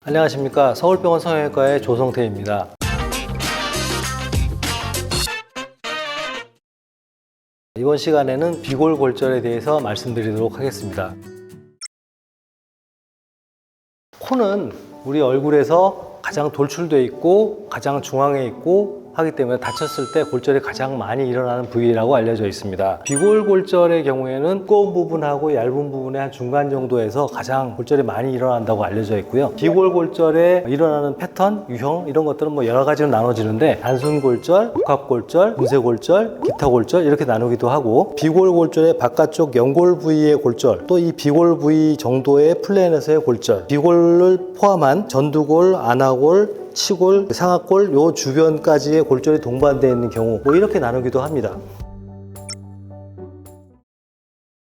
안녕하십니까. 서울병원 성형외과의 조성태입니다. 이번 시간에는 비골골절에 대해서 말씀드리도록 하겠습니다. 코는 우리 얼굴에서 가장 돌출되어 있고 가장 중앙에 있고 하기 때문에 다쳤을 때 골절이 가장 많이 일어나는 부위라고 알려져 있습니다. 비골골절의 경우에는 두꺼운 부분하고 얇은 부분의 한 중간 정도에서 가장 골절이 많이 일어난다고 알려져 있고요. 비골골절에 일어나는 패턴, 유형 이런 것들은 여러 가지로 나눠지는데 단순골절, 복합골절, 분쇄골절, 기타골절 이렇게 나누기도 하고 비골골절의 바깥쪽 연골 부위의 골절, 또 이 비골 부위 정도의 플레인에서의 골절, 비골을 포함한 전두골, 안하골, 치골, 상하골 요 주변까지의 골절이 동반되어 있는 경우 이렇게 나누기도 합니다.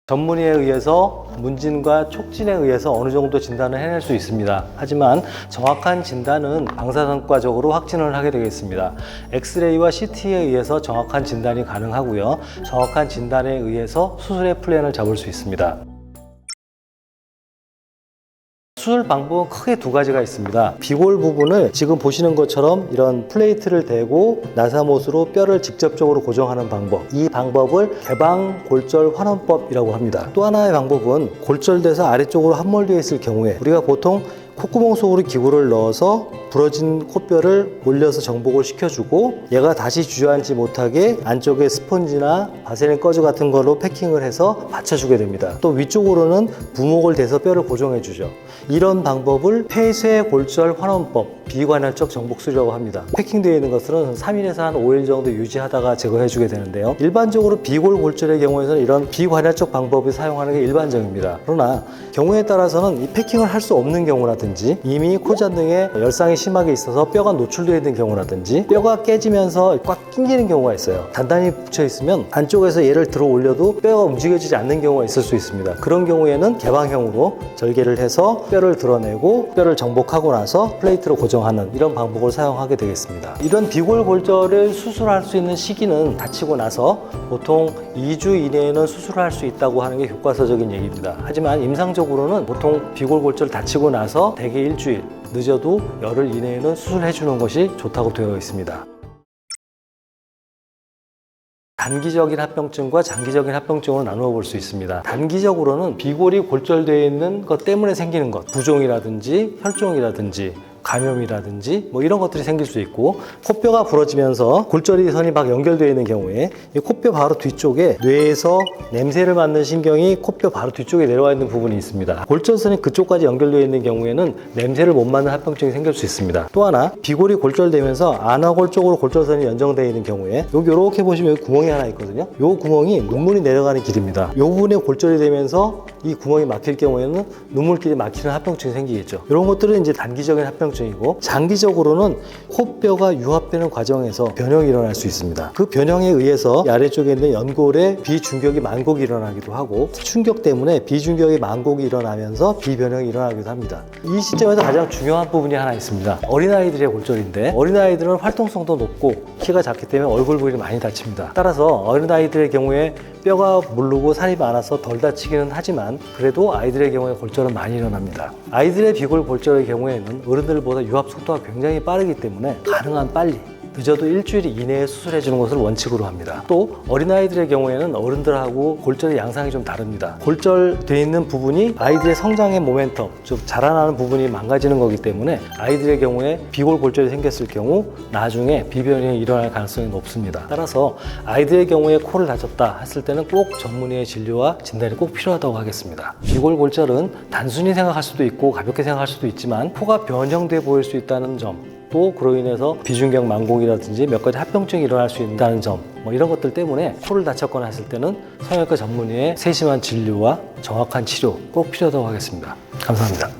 전문의에 의해서 문진과 촉진에 의해서 어느 정도 진단을 해낼 수 있습니다. 하지만 정확한 진단은 방사선과적으로 확진을 하게 되겠습니다. 엑스레이와 CT에 의해서 정확한 진단이 가능하고요. 정확한 진단에 의해서 수술의 플랜을 잡을 수 있습니다. 수술 방법은 크게 두 가지가 있습니다. 비골 부분을 지금 보시는 것처럼 이런 플레이트를 대고 나사못으로 뼈를 직접적으로 고정하는 방법, 이 방법을 개방골절 환원법이라고 합니다. 또 하나의 방법은 골절돼서 아래쪽으로 함몰되어 있을 경우에 우리가 보통 콧구멍 속으로 기구를 넣어서 부러진 코뼈를 올려서 정복을 시켜주고 얘가 다시 주저앉지 못하게 안쪽에 스펀지나 바세린 꺼즈 같은 걸로 패킹을 해서 받쳐주게 됩니다. 또 위쪽으로는 부목을 대서 뼈를 고정해주죠. 이런 방법을 폐쇄골절 환원법, 비관할적 정복술이라고 합니다. 패킹되어 있는 것은 3일에서 한 5일 정도 유지하다가 제거해주게 되는데요. 일반적으로 비골골절의 경우에는 이런 비관할적 방법을 사용하는 게 일반적입니다. 그러나 경우에 따라서는 이 패킹을 할 수 없는 경우라든지 이미 코잔등에 열상이 심하게 있어서 뼈가 노출되어 있는 경우라든지 뼈가 깨지면서 꽉 낑기는 경우가 있어요. 단단히 붙여 있으면 안쪽에서 얘를 들어 올려도 뼈가 움직여지지 않는 경우가 있을 수 있습니다. 그런 경우에는 개방형으로 절개를 해서 뼈를 드러내고 뼈를 정복하고 나서 플레이트로 고정하는 이런 방법을 사용하게 되겠습니다. 이런 비골골절을 수술할 수 있는 시기는 다치고 나서 보통 2주 이내에는 수술을 할 수 있다고 하는 게 교과서적인 얘기입니다. 하지만 임상적으로는 보통 비골골절 다치고 나서 대개 일주일, 늦어도 열흘 이내에는 수술해 주는 것이 좋다고 되어 있습니다. 단기적인 합병증과 장기적인 합병증으로 나누어 볼 수 있습니다. 단기적으로는 비골이 골절되어 있는 것 때문에 생기는 것, 부종이라든지 혈종이라든지 감염이라든지 이런 것들이 생길 수 있고, 코뼈가 부러지면서 골절선이 막 연결되어 있는 경우에 이 코뼈 바로 뒤쪽에 뇌에서 냄새를 맡는 신경이 코뼈 바로 뒤쪽에 내려와 있는 부분이 있습니다. 골절선이 그쪽까지 연결되어 있는 경우에는 냄새를 못 맡는 합병증이 생길 수 있습니다. 또 하나, 비골이 골절되면서 안하골 쪽으로 골절선이 연정되어 있는 경우에 여기 이렇게 보시면 여기 구멍이 하나 있거든요. 이 구멍이 눈물이 내려가는 길입니다. 이 부분에 골절이 되면서 이 구멍이 막힐 경우에는 눈물길이 막히는 합병증이 생기겠죠. 이런 것들은 이제 단기적인 합병증이고, 장기적으로는 코뼈가 유합되는 과정에서 변형이 일어날 수 있습니다. 그 변형에 의해서 아래쪽에 있는 연골에 비중격이 만곡이 일어나기도 하고, 충격 때문에 비중격이 만곡이 일어나면서 비변형이 일어나기도 합니다. 이 시점에서 가장 중요한 부분이 하나 있습니다. 어린아이들의 골절인데, 어린아이들은 활동성도 높고 키가 작기 때문에 얼굴 부위를 많이 다칩니다. 따라서 어린아이들의 경우에 뼈가 무르고 살이 많아서 덜 다치기는 하지만 그래도 아이들의 경우에 골절은 많이 일어납니다. 아이들의 비골골절의 경우에는 어른들보다 유합 속도가 굉장히 빠르기 때문에 가능한 빨리, 늦어도 일주일 이내에 수술해 주는 것을 원칙으로 합니다. 또 어린아이들의 경우에는 어른들하고 골절의 양상이 좀 다릅니다. 골절되어 있는 부분이 아이들의 성장의 모멘텀, 즉 자라나는 부분이 망가지는 거기 때문에 아이들의 경우에 비골골절이 생겼을 경우 나중에 비변형이 일어날 가능성이 높습니다. 따라서 아이들의 경우에 코를 다쳤다 했을 때는 꼭 전문의의 진료와 진단이 꼭 필요하다고 하겠습니다. 비골골절은 단순히 생각할 수도 있고 가볍게 생각할 수도 있지만 코가 변형돼 보일 수 있다는 점, 또 그로 인해서 비중격 만곡이라든지 몇 가지 합병증이 일어날 수 있다는 점, 이런 것들 때문에 코를 다쳤거나 했을 때는 성형외과 전문의의 세심한 진료와 정확한 치료 꼭 필요하다고 하겠습니다. 감사합니다.